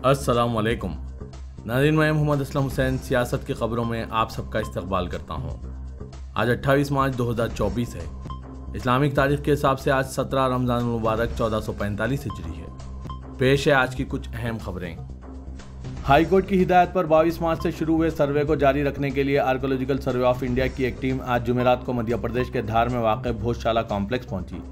अस्सलाम वालेकुम नाज़रीन, मैं मोहम्मद असलम हुसैन सियासत की खबरों में आप सबका इस्तकबाल करता हूँ। आज 28 मार्च 2024 है। इस्लामिक तारीख के हिसाब से आज 17 रमज़ान मुबारक 1445 हिजरी है। पेश है आज की कुछ अहम खबरें। हाई कोर्ट की हिदायत पर 22 मार्च से शुरू हुए सर्वे को जारी रखने के लिए आर्कोलॉजिकल सर्वे ऑफ इंडिया की एक टीम आज जुमेरात को मध्य प्रदेश के धार में वाक़ भोजशाला कॉम्प्लेक्स पहुंची।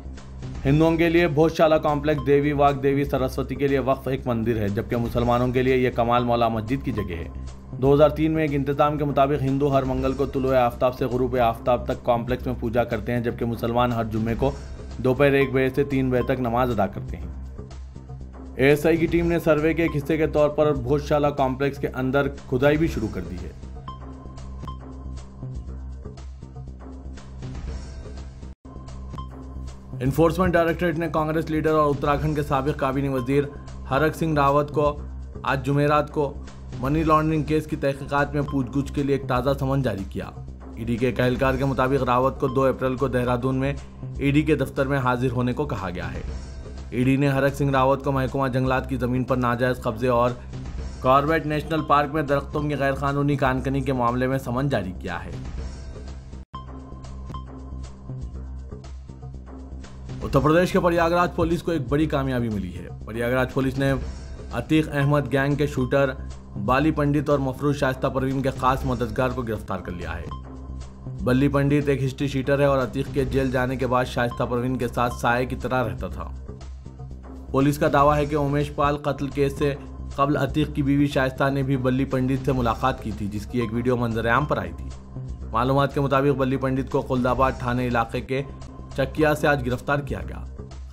हिंदुओं के लिए भोजशाला कॉम्प्लेक्स देवी वाग देवी सरस्वती के लिए वक्फ एक मंदिर है, जबकि मुसलमानों के लिए यह कमाल मौला मस्जिद की जगह है। 2003 में एक इंतजाम के मुताबिक हिंदू हर मंगल को तुलुए आफ्ताब से गुरूब आफ्ताब तक कॉम्प्लेक्स में पूजा करते हैं, जबकि मुसलमान हर जुम्मे को दोपहर 1 बजे से 3 बजे तक नमाज अदा करते हैं। एएसआई की टीम ने सर्वे के एक हिस्से के तौर पर भोजशाला कॉम्प्लेक्स के अंदर खुदाई भी शुरू कर दी है। इन्फोर्समेंट डायरेक्टरेट ने कांग्रेस लीडर और उत्तराखंड के साबिक काबीना वजीर हरक सिंह रावत को आज जुमेरात को मनी लॉन्ड्रिंग केस की तहकीकात में पूछगछ के लिए एक ताज़ा समन जारी किया। ईडी के एक एहलकार के मुताबिक रावत को 2 अप्रैल को देहरादून में ईडी के दफ्तर में हाजिर होने को कहा गया है। ईडी ने हरक सिंह रावत को महकमा जंगलात की ज़मीन पर नाजायज़ कब्जे और कॉर्बेट नेशनल पार्क में दरख्तों की गैरकानूनी कानकनी के मामले में समन जारी किया है। उत्तर प्रदेश के प्रयागराज पुलिस को एक बड़ी कामयाबी मिली है। प्रयागराज पुलिस ने अतीक अहमद गैंग के शूटर बाली पंडित और मफरूज शाइस्ता परवीन के खास मददगार को गिरफ्तार कर लिया है। बल्ली पंडित एक हिस्ट्री शीटर है और अतीक के जेल जाने के बाद शाइस्ता परवीन के साथ साये की तरह रहता था। पुलिस का दावा है कि उमेश पाल कत्ल केस से कबल अतीक की बीवी शाइस्ता ने भी बल्ली पंडित से मुलाकात की थी, जिसकी एक वीडियो मंजर-ए-आम पर आई थी। मालूमात के मुताबिक बल्ली पंडित को खुलदाबाद थाने इलाके के चकिया से आज गिरफ्तार किया गया।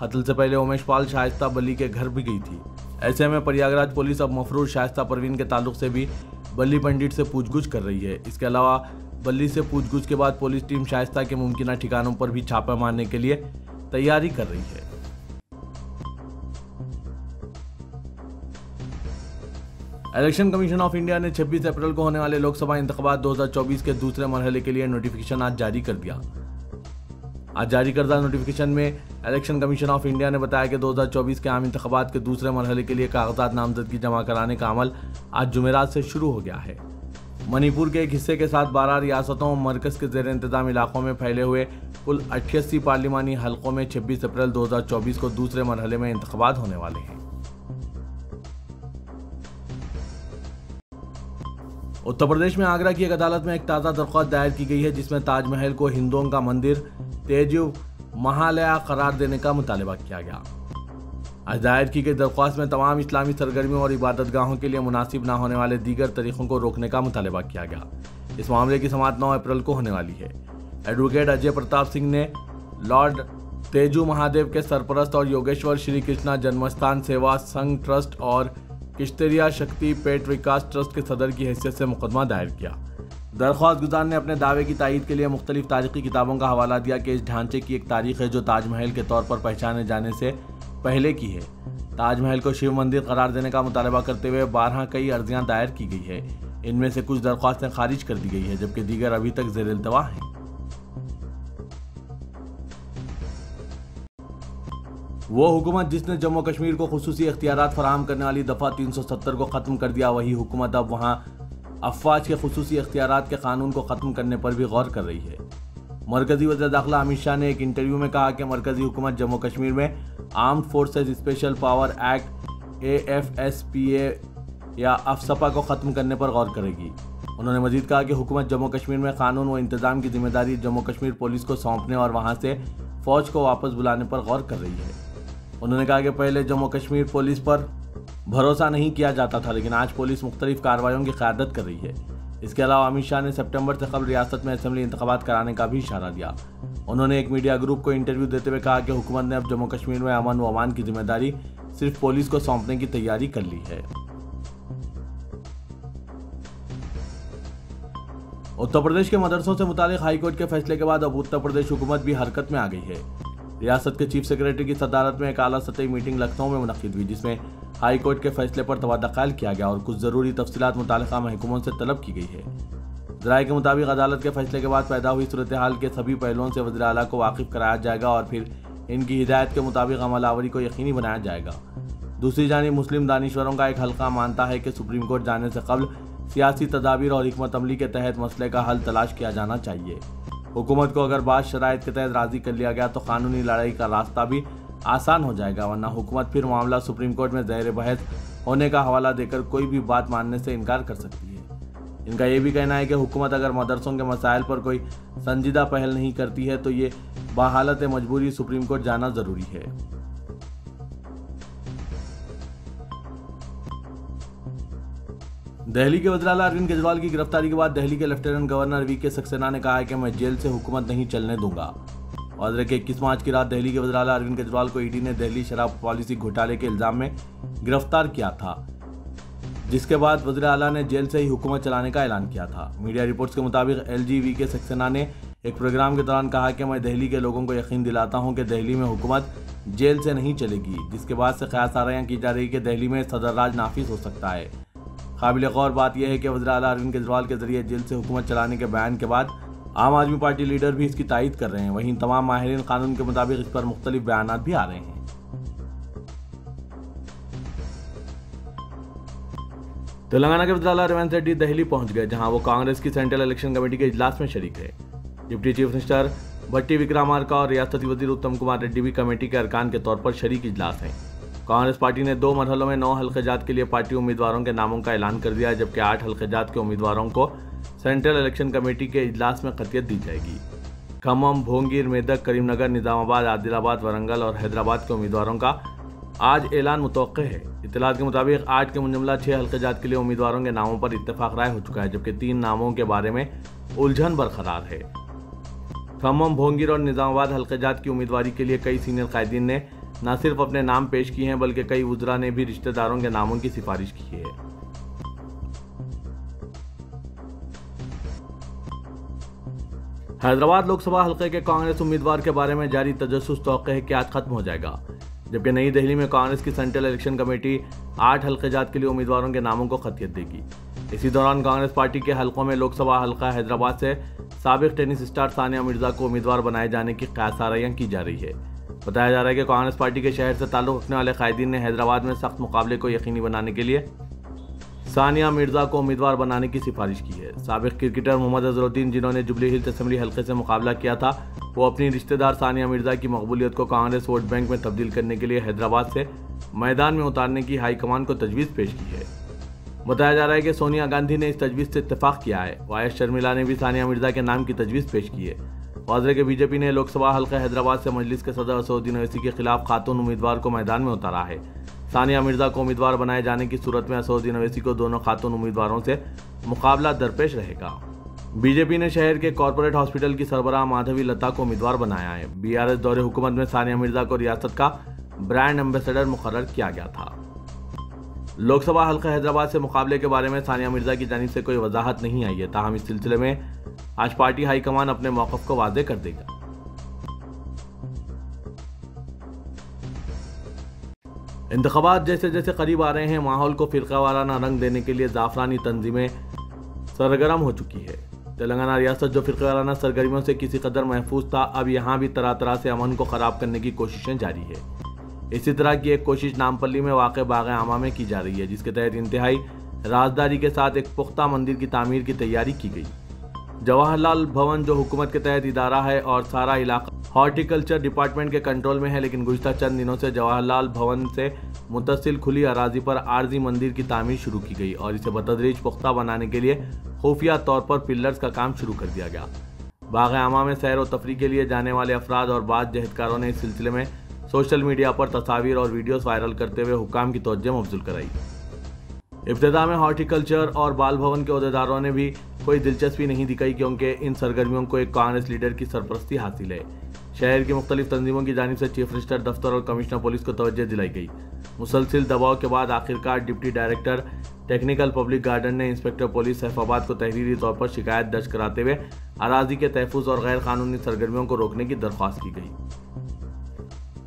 कत्ल से पहले उमेश पाल शाइस्ता बल्ली के घर भी गई थी। ऐसे में प्रयागराज पुलिस अब मफरूज शाइस्ता परवीन के ताल्लुक से भी बल्ली पंडित से पूछगछ कर रही है। इसके अलावा बल्ली से पूछगछ के बाद पुलिस टीम शाइस्ता के मुमकिन ठिकानों पर भी छापा मारने के लिए तैयारी कर रही है। इलेक्शन कमीशन ऑफ इंडिया ने 26 अप्रैल को होने वाले लोकसभा इंतखाबात 2024 के दूसरे मरहले के लिए नोटिफिकेशन आज जारी कर दिया। आज जारी करदा नोटिफिकेशन में इलेक्शन कमीशन ऑफ इंडिया ने बताया कि 2024 के आम इंतखाबात के दूसरे मरहले के लिए कागजात नामजदगी जमा कराने का अमल आज जुमेरात से शुरू हो गया है। मणिपुर के एक हिस्से के साथ 12 रियासतों और मरकज़ के ज़ेर इंतजाम इलाकों में फैले हुए कुल 88 पार्लिमानी हलकों में 26 अप्रैल 2024 को दूसरे मरहले में इंतखाबात होने वाले हैं। उत्तर प्रदेश में आगरा की एक अदालत में एक ताज़ा दरख्वास्त दायर की गई है, जिसमें ताजमहल को हिंदुओं का मंदिर तेजु महालया करार देने का मुतालबा किया गया। आज दायर की गई दरख्वास्त में तमाम इस्लामी सरगर्मियों और इबादतगाहों के लिए मुनासिब न होने वाले दीगर तरीक़ों को रोकने का मुतालबा किया गया। इस मामले की समाअत 9 अप्रैल को होने वाली है। एडवोकेट अजय प्रताप सिंह ने लॉर्ड तेजु महादेव के सरपरस्त और योगेश्वर श्री कृष्णा जन्मस्थान सेवा संघ ट्रस्ट और किश्तरिया शक्ति पेट विकास ट्रस्ट के सदर की हैसियत से मुकदमा दायर किया। दरख्वास्त गुजार ने अपने दावे की तायीद के लिए मुख्तलिफ तारीखी किताबों का हवाला दिया कि इस ढांचे की एक तारीख है जो ताजमहल के तौर पर पहचाने जाने से पहले की है। ताजमहल को शिव मंदिर करार देने का मुतालबा करते हुए 12 कई अर्जियां दायर की गई है। इनमें से कुछ दरख्वास्तें खारिज कर दी गई है, जबकि दीगर अभी तक ज़ेर इल्तवा हैं। वो हुकूमत जिसने जम्मू कश्मीर को खुसूसी इख्तियारात फराहम करने वाली दफ़ा 370 को ख़त्म कर दिया, वही हुकूमत अब वहाँ अफवाज के खुसूसी इख्तियारात के कानून को ख़त्म करने पर भी गौर कर रही है। मरकज़ी वज़ीर दाखिला अमित शाह ने एक इंटरव्यू में कहा कि मरकज़ी हुकूमत जम्मू कश्मीर में armed forces special power act AFSPA या अफसपा को ख़त्म करने पर गौर करेगी। उन्होंने मजीद कहा कि हुकूमत जम्मू कश्मीर में कानून व इंतज़ाम की जिम्मेदारी जम्मू कश्मीर पुलिस को सौंपने और वहाँ से फ़ौज को वापस बुलाने पर गौर कर रही है। उन्होंने कहा कि पहले जम्मू कश्मीर पुलिस पर भरोसा नहीं किया जाता था, लेकिन आज पुलिस मुख्तलिफ कार्रवाइयों की क़यादत कर रही है। इसके अलावा अमित शाह ने सितंबर से कबल रियासत में असेंबली इंतखाबात कराने का भी इशारा दिया। उन्होंने एक मीडिया ग्रुप को इंटरव्यू देते हुए कहा कि हुकूमत ने अब जम्मू कश्मीर में अमन व अमान की जिम्मेदारी सिर्फ पुलिस को सौंपने की तैयारी कर ली है। उत्तर प्रदेश के मदरसों से मुतालिक हाईकोर्ट के फैसले के बाद अब उत्तर प्रदेश हुकूमत भी हरकत में आ गई है। रियासत के चीफ सेक्रेटरी की सदारत में एक आला सतही मीटिंग लखनऊ में मुनक़िद हुई, जिसमें हाई कोर्ट के फैसले पर तबादला ख्याल किया गया और कुछ ज़रूरी तफसीलात मुतालिका महकमों से तलब की गई है। ज़राए के मुताबिक अदालत के फैसले के बाद पैदा हुई सूरत हाल के सभी पहलुओं से वज़ीर आला को वाकिफ़ कराया जाएगा और फिर इनकी हिदायत के मुताबिक अमल आवरी को यकीनी बनाया जाएगा। दूसरी जानिब मुस्लिम दानिश्वरों का एक हल्का मानता है कि सुप्रीम कोर्ट जाने से कबल सियासी तदाबीर और हिकमत अमली के तहत मसले का हल तलाश किया जाना चाहिए। हुकूमत को अगर बात शराइत के तहत राजी कर लिया गया तो कानूनी लड़ाई का रास्ता भी आसान हो जाएगा, वरना हुकूमत फिर मामला सुप्रीम कोर्ट में ज़ेर बहस होने का हवाला देकर कोई भी बात मानने से इनकार कर सकती है। इनका ये भी कहना है कि हुकूमत अगर मदरसों के मसाइल पर कोई संजीदा पहल नहीं करती है तो ये बहालत मजबूरी सुप्रीम कोर्ट जाना ज़रूरी है। दिल्ली के वज़ीर आला अरविंद केजरीवाल की गिरफ्तारी के बाद दिल्ली के लेफ्टिनेंट गवर्नर वीके सक्सेना ने कहा है कि मैं जेल से हुकूमत नहीं चलने दूंगा। वाज़े के 21 मार्च की रात दिल्ली के वज़ीर आला अरविंद केजरीवाल को ईडी ने दिल्ली शराब पॉलिसी घोटाले के इल्जाम में गिरफ्तार किया था, जिसके बाद वज़ीर आला ने जेल से ही हुकूमत चलाने का ऐलान किया था। मीडिया रिपोर्ट्स के मुताबिक एलजी वीके सक्सेना ने एक प्रोग्राम के दौरान कहा कि मैं दिल्ली के लोगों को यकीन दिलाता हूं कि दिल्ली में हुकूमत जेल से नहीं चलेगी, जिसके बाद से क़यास की जा रही कि दिल्ली में सदर राज नाफिज हो सकता है। काबिल गौर बात यह है कि वज़ीर आला अरविंद केजरीवाल के जरिए जेल से हुकूमत चलाने के बयान के बाद आम आदमी पार्टी लीडर भी इसकी तायीद कर रहे हैं। वहीं तमाम माहिरीन कानून के मुताबिक इस पर मुख्तलिफ बयानात भी आ रहे हैं। तेलंगाना के वज़ीर आला रेवंत रेड्डी दिल्ली पहुंच गए, जहां वो कांग्रेस की सेंट्रल इलेक्शन कमेटी के इजलास में शरीक है। डिप्टी चीफ मिनिस्टर भट्टी विक्रमार्का और रियासती वजीर उत्तम कुमार रेड्डी भी कमेटी के अरकान के तौर पर शरीक इजलास हैं। कांग्रेस पार्टी ने 2 मरहलों में 9 हल्क़ेजात के लिए पार्टी उम्मीदवारों के नामों का ऐलान कर दिया है, जबकि 8 हल्क़ेजात के उम्मीदवारों को सेंट्रल इलेक्शन कमेटी के इजलास में क़तियत दी जाएगी। खम्मम, भोंगीर, मेदक, करीमनगर, निजामाबाद, आदिलाबाद, वरंगल और हैदराबाद के उम्मीदवारों का आज ऐलान मुतवक्के है। इत्तलात के मुताबिक 8 के मुंजमला 6 हल्क़ेजात के लिए उम्मीदवारों के नामों पर इत्तेफाक राय हो चुका है, जबकि 3 नामों के बारे में उलझन बरकरार है। खम्मम, भोंगीर और निजामाबाद हल्क़ेजात की उम्मीदवारी के लिए कई सीनियर कायदीन ने न सिर्फ अपने नाम पेश किए हैं, बल्कि कई वुज़रा ने भी रिश्तेदारों के नामों की सिफारिश की है। हैदराबाद लोकसभा हल्के के कांग्रेस उम्मीदवार के बारे में जारी तजस्सुस तौक़े है कि आज खत्म हो जाएगा, जबकि नई दिल्ली में कांग्रेस की सेंट्रल इलेक्शन कमेटी 8 हल्क़ेजात के लिए उम्मीदवारों के नामों को क़तियत देगी। इसी दौरान कांग्रेस पार्टी के हलकों में लोकसभा हल्का हैदराबाद से साबिक़ टेनिस स्टार सानिया मिर्जा को उम्मीदवार बनाए जाने की क़यास की जा रही है। बताया जा रहा है कि कांग्रेस पार्टी के शहर से ताल्लुक़ रखने वाले कायदीन ने हैदराबाद में सख्त मुकाबले को यकीनी बनाने के लिए सानिया मिर्जा को उम्मीदवार बनाने की सिफारिश की है। साबिक़ क्रिकेटर मोहम्मद अजहरुद्दीन, जिन्होंने जुबली हिल्स असेंबली हल्के से मुकाबला किया था, वो अपनी रिश्तेदार सानिया मिर्जा की मकबूलियत को कांग्रेस वोट बैंक में तब्दील करने के लिए हैदराबाद से मैदान में उतारने की हाईकमान को तजवीज़ पेश की है। बताया जा रहा है कि सोनिया गांधी ने इस तजवीज़ से इत्तेफाक किया है। वायस शर्मिला ने भी सानिया मिर्जा के नाम की तजवीज़ पेश की है। वाज़ेह के बीजेपी ने लोकसभा हल्का हैदराबाद से मजलिस के सदर असदुद्दीन ओवैसी के खिलाफ खातून उम्मीदवार को मैदान में उतारा है। सानिया मिर्जा को उम्मीदवार बनाए जाने की सूरत में असदुद्दीन ओवैसी को दोनों खातून उम्मीदवारों से मुकाबला दरपेश रहेगा। बीजेपी ने शहर के कॉर्पोरेट हॉस्पिटल की सरबराह माधवी लता को उम्मीदवार बनाया है। बीआरएस दौरे हुकूमत में सानिया मिर्जा को रियासत का ब्रांड एम्बेसडर मुकर्रर किया गया था। लोकसभा हल्का हैदराबाद से मुकाबले के बारे में सानिया मिर्जा की जानिब से कोई वजाहत नहीं आई है, ताहम इस सिलसिले में आज पार्टी हाईकमान अपने मौक़िफ़ को वाज़ेह कर देगा। इंतख़ाबात जैसे जैसे करीब आ रहे हैं, माहौल को फ़िरक़ावाराना रंग देने के लिए ज़ाफ़रानी तंजीमें सरगर्म हो चुकी है। तेलंगाना रियासत जो फ़िरक़ावाराना सरगर्मियों से किसी कदर महफूज था, अब यहाँ भी तरह तरह से अमन को ख़राब करने की कोशिशें जारी है। इसी तरह की एक कोशिश नामपल्ली में वाक़ बाग़ आमा में की जा रही है, जिसके तहत इंतहाई राजदारी के साथ एक पुख्ता मंदिर की तामीर की तैयारी की गई। जवाहरलाल भवन जो हुकूमत के तहत इदारा है और सारा इलाका हॉर्टिकल्चर डिपार्टमेंट के कंट्रोल में है, लेकिन गुज़िश्ता चंद दिनों से जवाहरलाल भवन से मुतसिल खुली अराजी पर आर्जी मंदिर की तामीर शुरू की गई और इसे बतदरीज पुख्ता बनाने के लिए खुफिया तौर पर पिलर्स का काम शुरू कर दिया गया। बाग़ आमा में सैर व तफरी के लिए जाने वाले अफराद और बाज़ जहदकारों ने इस सिलसिले में सोशल मीडिया पर तस्वीर और वीडियोस वायरल करते हुए हुक्काम की तवज्जो मबज़ूल कराई। इब्तिदा में हॉर्टिकल्चर और बाल भवन के अहदेदारों ने भी कोई दिलचस्पी नहीं दिखाई, क्योंकि इन सरगर्मियों को एक कांग्रेस लीडर की सरपरस्ती हासिल है। शहर की मुख्तलिफ तंजीमों की जानिब से चीफ मिनिस्टर दफ्तर और कमिश्नर पुलिस को तवज्जो दिलाई गई। मुसलसिल दबाव के बाद आखिरकार deputy director technical public garden ने इंस्पेक्टर पुलिस सैफाबाद को तहरीरी तौर पर शिकायत दर्ज कराते हुए अराजी के तहफ़्फ़ुज़ और गैर कानूनी सरगर्मियों को रोकने की दरख्वास्त की गई।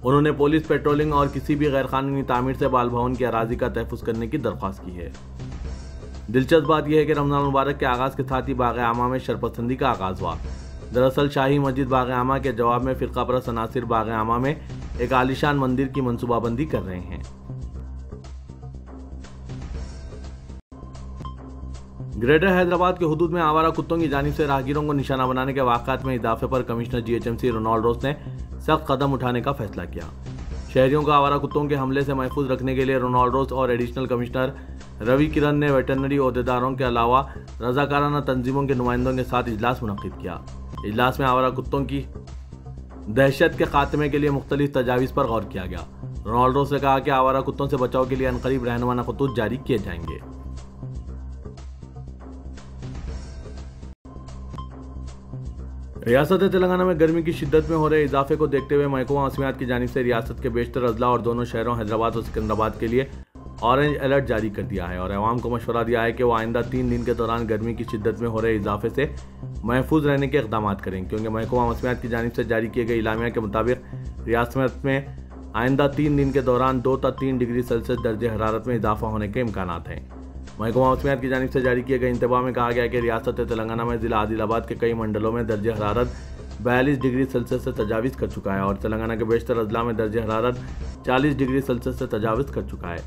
उन्होंने पुलिस पेट्रोलिंग और किसी भी गैर कानूनी तामीर से बाल भवन की अराजी का तहफ़्फ़ुज़ करने की दरख्वास्त की है। दिलचस्प बात यह है कि रमज़ान मुबारक के आगाज़ के साथ ही बाग़ आमा में शरपसंदी का आगाज़ हुआ। दरअसल शाही मस्जिद बाग़ आमा के जवाब में फ़िरक़ा परस्त अनासिर बाग़ आमा में एक आलीशान मंदिर की मनसूबाबंदी कर रहे हैं। ग्रेटर हैदराबाद के हुदूद में आवारा कुत्तों की जानिब से राहगीरों को निशाना बनाने के वाक़ात में इजाफे पर कमिश्नर जीएचएमसी रोनाल्ड रोज ने सख्त कदम उठाने का फैसला किया। शहरियों को आवारा कुत्तों के हमले से महफूज रखने के लिए रोनाल्ड रोज और एडिशनल कमिश्नर रवि किरण ने वेटरनरी ओहदेदारों के अलावा रजाकाराना तंजीमों के नुमाइंदों के साथ इजलास मुनक्किद किया। इजलास में आवारा कुत्तों की दहशत के खात्मे के लिए मुख्तलिफ तजावीज़ पर गौर किया गया। रोनाल्ड रोज ने कहा कि आवारा कुत्तों से बचाव के लिए अनकरीब रहनुमाना खतूत जारी किए जाएंगे। रियासत तेलंगाना में गर्मी की शिद्दत में हो रहे इजाफे को देखते हुए महकमा मौसमियात की जानिब से रियासत के बेशतर अजला और दोनों शहरों हैदराबाद और सिकंदराबाद के लिए ऑरेंज अलर्ट जारी कर दिया है और अवाम को मशवरा दिया है कि वो आइंदा 3 दिन के दौरान गर्मी की शिद्दत में हो रहे इजाफे से महफूज रहने के इक़दाम करें, क्योंकि महकमा मौसमियात की जानिब से जारी किए गए इलामिया के मुताबिक रियासत में आइंदा 3 दिन के दौरान 2 से 3 डिग्री सेल्सियस दर्जे हरारत में इजाफा होने के इम्कानात हैं। महकमा मौसमियात की जानिब से जारी किए गए इंतबाह में कहा गया कि रियासत तेलंगाना में जिला आदिलाबाद के कई मंडलों में दर्जे हरारत 42 डिग्री सेल्सियस से तजावीज़ कर चुका है और तेलंगाना के बेशतर अजला में दर्जे हरारत 40 डिग्री सेल्सियस से तजावीज़ कर चुका है।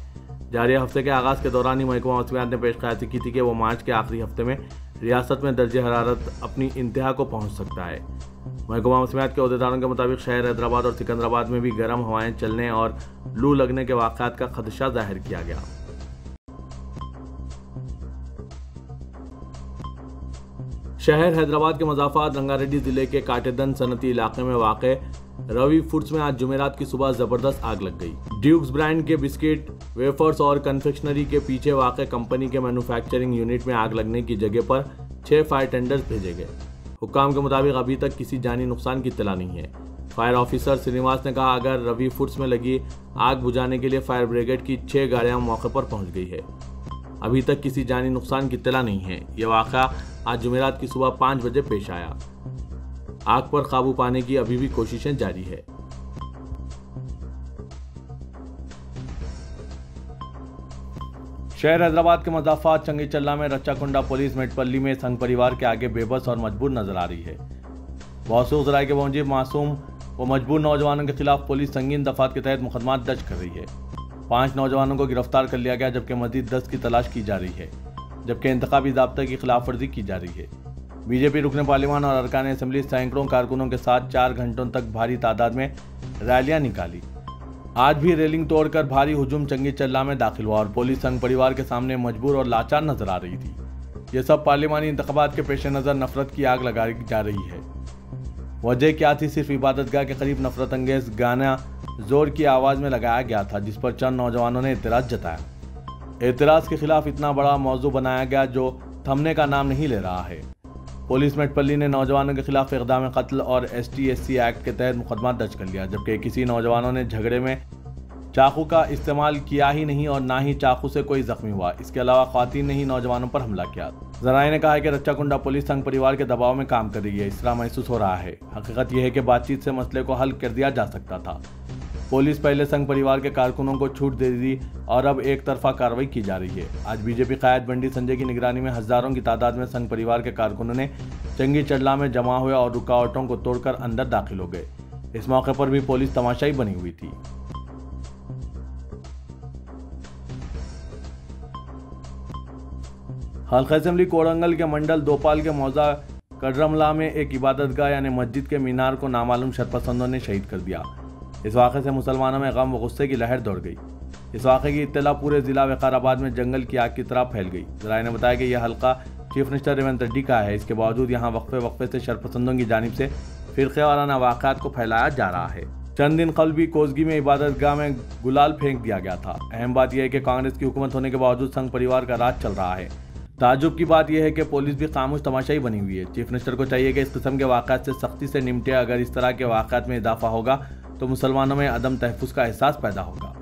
जारी हफ्ते के आगाज़ के दौरान ही महकमा मौसमियात ने पेश कयासी की थी कि वो मार्च के आखिरी हफ्ते में रियासत में दर्जे हरारत अपनी इंतहा को पहुँच सकता है। महकमा मौसमियात के अहदेदारों के मुताबिक शहर हैदराबाद और सिकंदराबाद में भी गर्म हवाएं चलने और लू लगने के वाक़यात का खदशा जाहिर किया गया। शहर हैदराबाद के मज़ाफ़ात रंगारेड्डी जिले के काटेदन सनती इलाके में वाक़ रवि फूड्स में आज जुमेरात की सुबह ज़बरदस्त आग लग गई। ड्यूक्स ब्रांड के बिस्किट, वेफर्स और कन्फेक्शनरी के पीछे वाक़ कंपनी के मैन्युफैक्चरिंग यूनिट में आग लगने की जगह पर 6 फायर टेंडर्स भेजे गए। हुक्काम के मुताबिक अभी तक किसी जानी नुकसान की इत्तला नहीं है। फायर ऑफिसर श्रीनिवास ने कहा, अगर रवि फूड्स में लगी आग बुझाने के लिए फायर ब्रिगेड की 6 गाड़ियाँ मौके पर पहुँच गई है। अभी तक किसी जानी नुकसान की इत्तला नहीं है। यह वाक़या आज जुमेरात की सुबह 5 बजे पेश आया। आग पर काबू पाने की अभी भी कोशिशें जारी है। शहर हैदराबाद के मज़ाफ़ात चंगीचल्ला में रच्चाकुंडा पुलिस मेटपल्ली में संघ परिवार के आगे बेबस और मजबूर नजर आ रही है। मौसूख राय के मुताबिक मासूम व मजबूर नौजवानों के खिलाफ पुलिस संगीन दफात के तहत मुकदमा दर्ज कर रही है। 5 नौजवानों को गिरफ्तार कर लिया गया, जबकि मजीद 10 की तलाश की जा रही है, जबकि इंतखाबी ज़ाब्ते की खिलाफ वर्जी की जा रही है। बीजेपी रुकन पार्लियामान और अरकान असम्बली सैकड़ों कारकुनों के साथ 4 घंटों तक भारी तादाद में रैलियां निकाली। आज भी रेलिंग तोड़कर भारी हुजूम चंगीचल्ला में दाखिल हुआ और पुलिस संघ परिवार के सामने मजबूर और लाचार नजर आ रही थी। ये सब पार्लियामानी इंतखाबात के पेश नज़र नफरत की आग लगाई जा रही है। वजह क्या थी? सिर्फ इबादतगाह के करीब नफरत अंगेज गाना जोर की आवाज़ में लगाया गया था, जिस पर चंद नौजवानों ने एतराज़ जताया। एतराज़ के खिलाफ इतना बड़ा मौजू बनाया गया जो थमने का नाम नहीं ले रहा है। पुलिस मेटपल्ली ने नौजवानों के खिलाफ इक़दाम कत्ल और ST/SC एक्ट के तहत मुकदमा दर्ज कर लिया, जबकि किसी नौजवानों ने झगड़े में चाकू का इस्तेमाल किया ही नहीं और ना ही चाकू से कोई जख्मी हुआ। इसके अलावा ख्वातीन ने ही नौजवानों पर हमला किया। जराये ने कहा है कि रच्चाकुंडा पुलिस संघ परिवार के दबाव में काम कर रही है, इस तरह महसूस हो रहा है। हकीकत यह है कि बातचीत से मसले को हल कर दिया जा सकता था। पुलिस पहले संघ परिवार के कारकुनों को छूट दे दी और अब एक तरफा कार्रवाई की जा रही है। आज बीजेपी कायद बंडी संजय की निगरानी में हजारों की तादाद में संघ परिवार के कारकुनों ने चंगीचल्ला में जमा हुए और रुकावटों को तोड़कर अंदर दाखिल हो गए। इस मौके पर भी पुलिस तमाशाई बनी हुई थी। हल्का असेंबली कोड़ंगल के मंडल दोपाल के मौजा कड़रमला में एक इबादतगाह यानी मस्जिद के मीनार को नामालूम शरपसंदों ने शहीद कर दिया। इस वाक़े से मुसलमानों में गम व गुस्से की लहर दौड़ गई। इस वाक़े की इत्तला पूरे जिला विकाराबाद में जंगल की आग की तरह फैल गई। जराये ने बताया कि यह हल्का चीफ मिनिस्टर रेवंत रेड्डी का है। इसके बावजूद यहाँ वक्फे से शरपसंदों की जानिब से फिरक़े वाराना वाक़यात को फैलाया जा रहा है। चंद दिन कबल भी कोसगी में इबादतगाह में गुलाल फेंक दिया गया था। अहम बात यह है कि कांग्रेस की हुकूमत होने के बावजूद संघ परिवार का राज चल रहा है। ताजुब की बात यह है कि पुलिस भी खामोश तमाशाई बनी हुई है। चीफ मिनिस्टर को चाहिए कि इस किस्म के वाक़यात से सख्ती से निपटे। अगर इस तरह के वाक़यात में इजाफा होगा तो मुसलमानों में अदम तहफ़्फ़ुज़ का एहसास पैदा होगा।